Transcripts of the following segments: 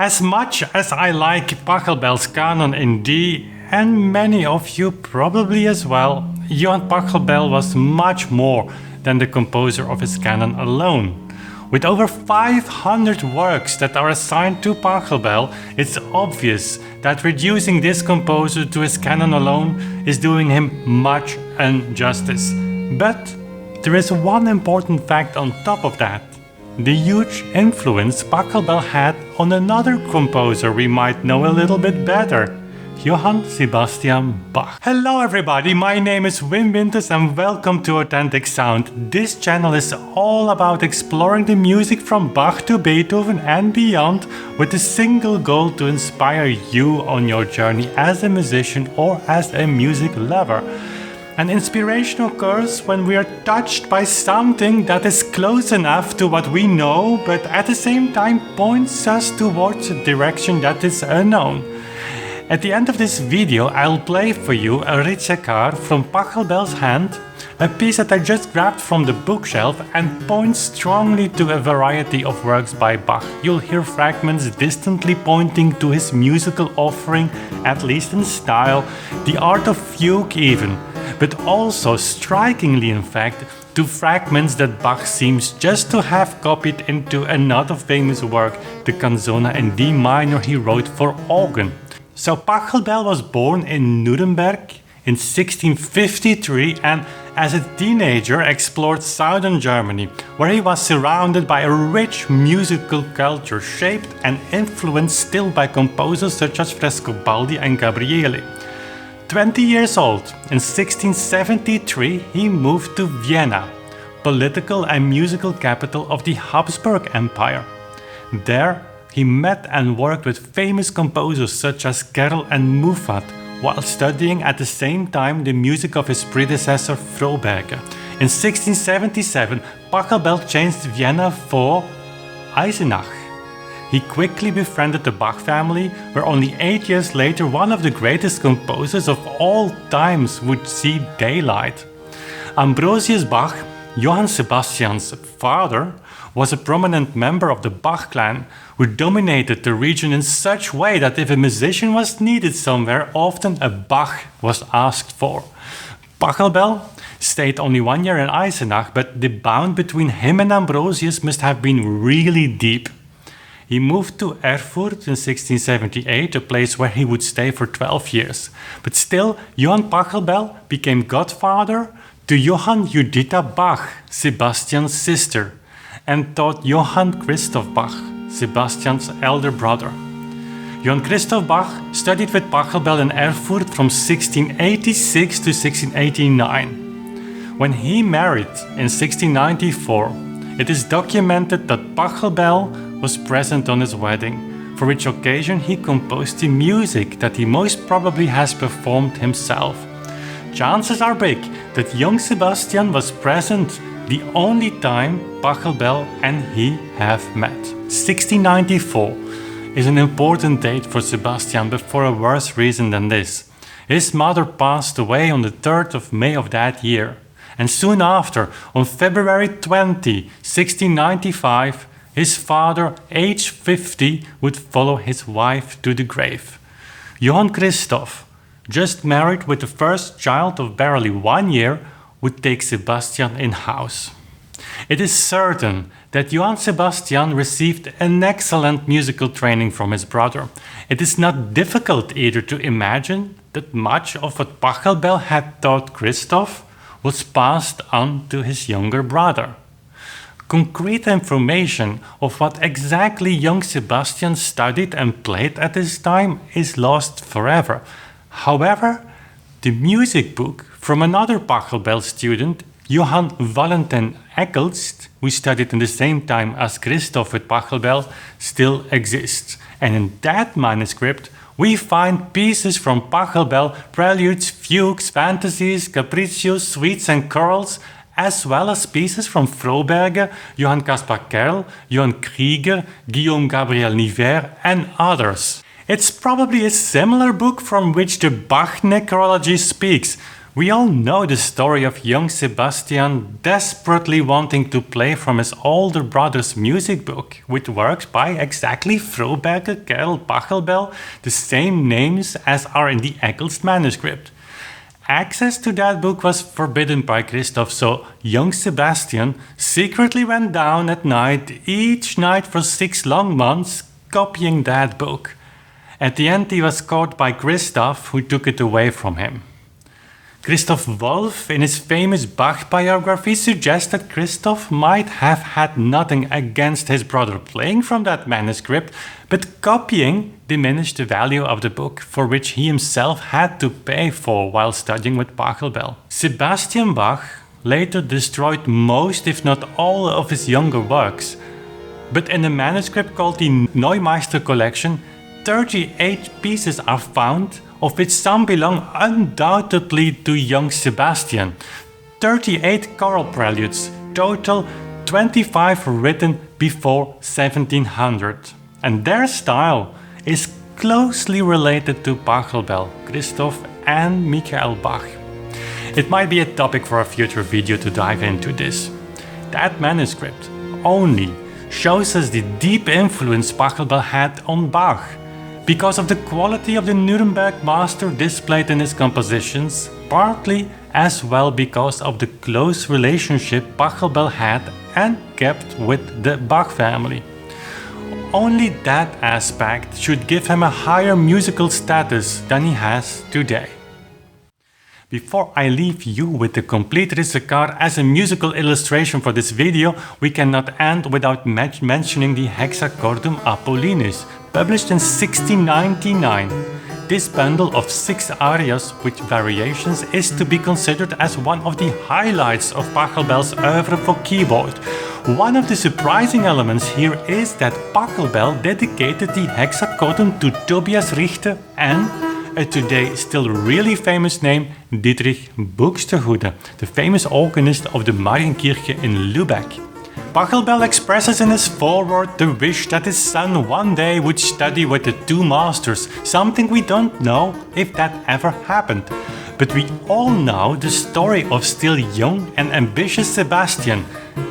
As much as I like Pachelbel's Canon in D, and many of you probably as well, Johann Pachelbel was much more than the composer of his canon alone. With over 500 works that are assigned to Pachelbel, it's obvious that reducing this composer to his canon alone is doing him much injustice. But there is one important fact on top of that: the huge influence Pachelbel had on another composer we might know a little bit better, Johann Sebastian Bach. Hello everybody, my name is Ímpetus and welcome to Authentic Sound. This channel is all about exploring the music from Bach to Beethoven and beyond, with the single goal to inspire you on your journey as a musician or as a music lover. An inspiration occurs when we are touched by something that is close enough to what we know, but at the same time points us towards a direction that is unknown. At the end of this video, I'll play for you a Ricercar from Pachelbel's hand, a piece that I just grabbed from the bookshelf and points strongly to a variety of works by Bach. You'll hear fragments distantly pointing to his musical offering, at least in style, the art of fugue even, but also, strikingly in fact, to fragments that Bach seems just to have copied into another famous work, the Canzona in D minor he wrote for organ. So Pachelbel was born in Nuremberg in 1653 and as a teenager explored southern Germany, where he was surrounded by a rich musical culture shaped and influenced still by composers such as Frescobaldi and Gabrieli. 20 years old, in 1673 he moved to Vienna, political and musical capital of the Habsburg Empire. There he met and worked with famous composers such as Kerll and Muffat, while studying at the same time the music of his predecessor Froberger. In 1677, Pachelbel changed Vienna for Eisenach. He quickly befriended the Bach family, where only 8 years later one of the greatest composers of all times would see daylight. Ambrosius Bach, Johann Sebastian's father, was a prominent member of the Bach clan, who dominated the region in such way that if a musician was needed somewhere, often a Bach was asked for. Pachelbel stayed only 1 year in Eisenach, but the bond between him and Ambrosius must have been really deep. He moved to Erfurt in 1678, a place where he would stay for 12 years. But still, Johann Pachelbel became godfather to Johann Juditha Bach, Sebastian's sister, and taught Johann Christoph Bach, Sebastian's elder brother. Johann Christoph Bach studied with Pachelbel in Erfurt from 1686 to 1689. When he married in 1694, it is documented that Pachelbel was present on his wedding, for which occasion he composed the music that he most probably has performed himself. Chances are big that young Sebastian was present the only time Pachelbel and he have met. 1694 is an important date for Sebastian, but for a worse reason than this. His mother passed away on the 3rd of May of that year, and soon after, on February 20, 1695, his father, aged 50, would follow his wife to the grave. Johann Christoph, just married with the first child of barely 1 year, would take Sebastian in-house. It is certain that Johann Sebastian received an excellent musical training from his brother. It is not difficult either to imagine that much of what Pachelbel had taught Christoph was passed on to his younger brother. Concrete information of what exactly young Sebastian studied and played at this time is lost forever. However, the music book from another Pachelbel student, Johann Valentin Eccles, who studied in the same time as Christoph with Pachelbel, still exists. And in that manuscript, we find pieces from Pachelbel, preludes, fugues, fantasies, capriccios, suites and chorals, as well as pieces from Froberger, Johann Caspar Kerll, Johann Krieger, Guillaume Gabriel Niver, and others. It's probably a similar book from which the Bach necrology speaks, We all know the story of young Sebastian desperately wanting to play from his older brother's music book, with works by exactly Froberger, Carol, Pachelbel, the same names as are in the Eccles manuscript. Access to that book was forbidden by Christoph, so young Sebastian secretly went down at night each night for 6 long months, copying that book. At the end he was caught by Christoph, who took it away from him. Christoph Wolff, in his famous Bach biography, suggests that Christoph might have had nothing against his brother playing from that manuscript, but copying diminished the value of the book, for which he himself had to pay for while studying with Pachelbel. Sebastian Bach later destroyed most, if not all, of his younger works, but in a manuscript called the Neumeister collection, 38 pieces are found, of which some belong undoubtedly to young Sebastian. 38 choral preludes, total 25 written before 1700. And their style is closely related to Pachelbel, Christoph and Michael Bach. It might be a topic for a future video to dive into this. That manuscript only shows us the deep influence Pachelbel had on Bach, because of the quality of the Nuremberg master displayed in his compositions, partly as well because of the close relationship Pachelbel had and kept with the Bach family. Only that aspect should give him a higher musical status than he has today. Before I leave you with the complete Ricercar as a musical illustration for this video, we cannot end without mentioning the Hexachordum Apollinis, published in 1699. This bundle of 6 arias with variations is to be considered as one of the highlights of Pachelbel's oeuvre for keyboard. One of the surprising elements here is that Pachelbel dedicated the Hexachordum to Tobias Richter and a today still really famous name, Dietrich Buxtehude, the famous organist of the Marienkirche in Lübeck. Pachelbel expresses in his foreword the wish that his son one day would study with the 2 masters, something we don't know if that ever happened. But we all know the story of still young and ambitious Sebastian,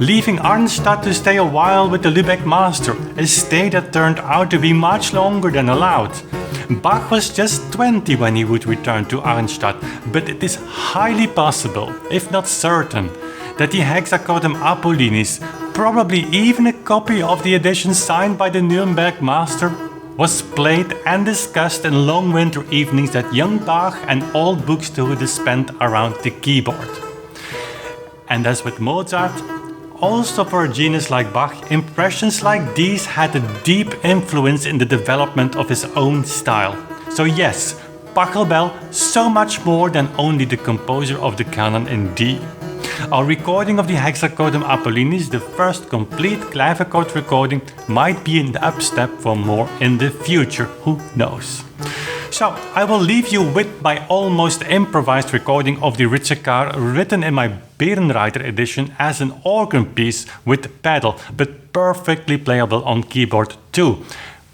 leaving Arnstadt to stay a while with the Lübeck master, a stay that turned out to be much longer than allowed. Bach was just 20 when he would return to Arnstadt, but it is highly possible, if not certain, that the Hexachordum Apollinis, probably even a copy of the edition signed by the Nuremberg master, was played and discussed in long winter evenings that young Bach and old Buxtehude spent around the keyboard. And as with Mozart, also for a genius like Bach, impressions like these had a deep influence in the development of his own style. So yes, Pachelbel so much more than only the composer of the canon in D. Our recording of the Hexachordum Apollinis, the first complete clavichord recording, might be an upstep for more in the future, who knows. So, I will leave you with my almost improvised recording of the Ricercar, written in my Berenreiter edition as an organ piece with pedal, but perfectly playable on keyboard too.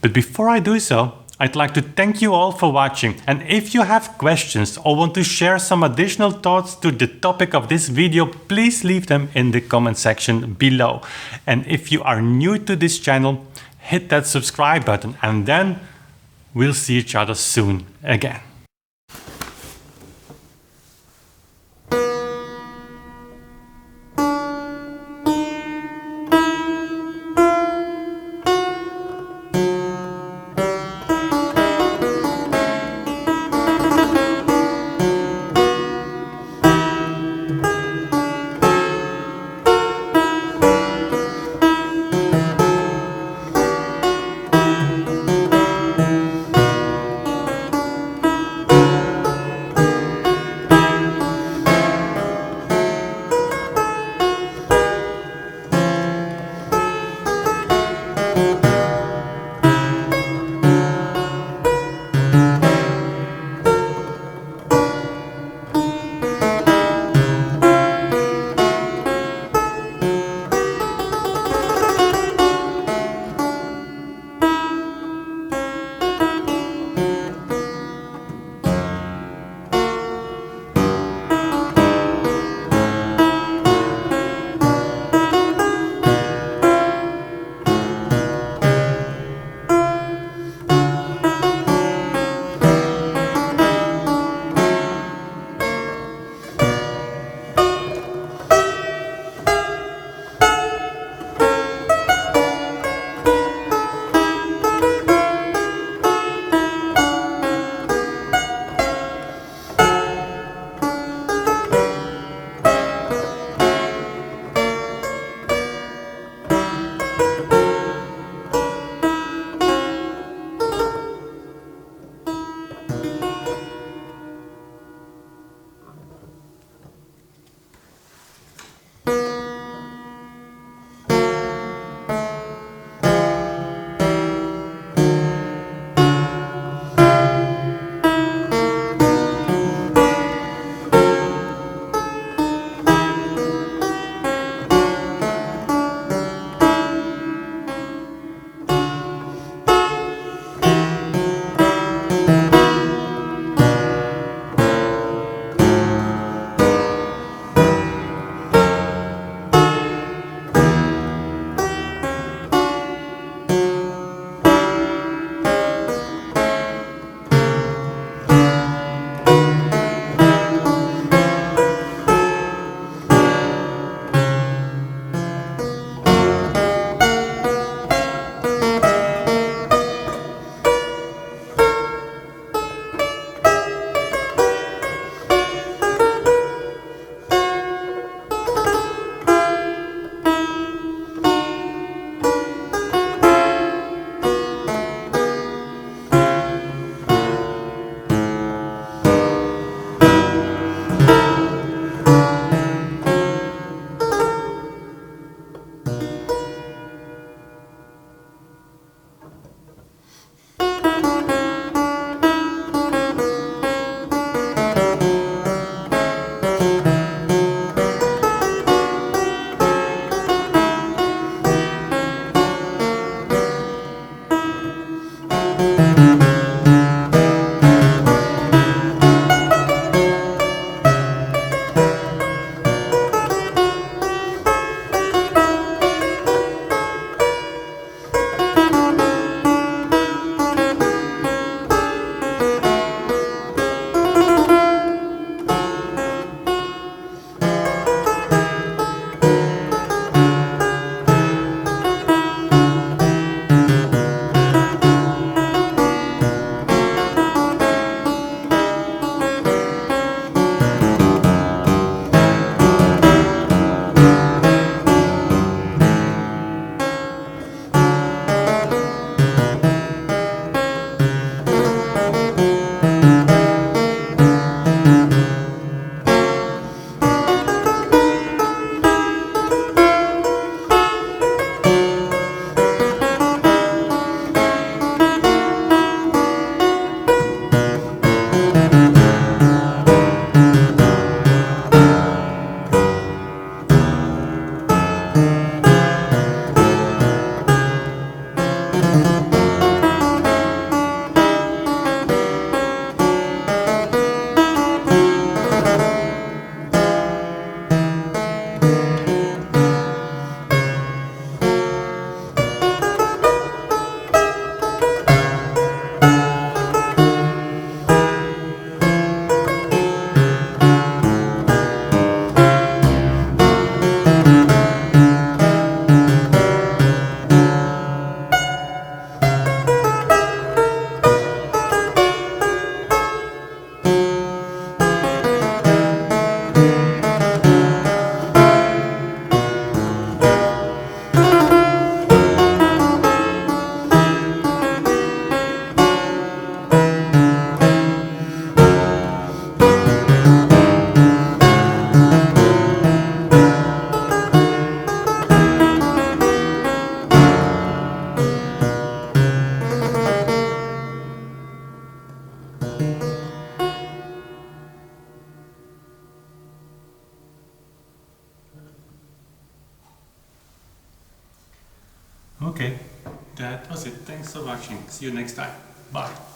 But before I do so, I'd like to thank you all for watching, and if you have questions or want to share some additional thoughts to the topic of this video, please leave them in the comment section below. And if you are new to this channel, hit that subscribe button, and then we'll see each other soon again. Okay, that was it. Thanks for watching. See you next time. Bye.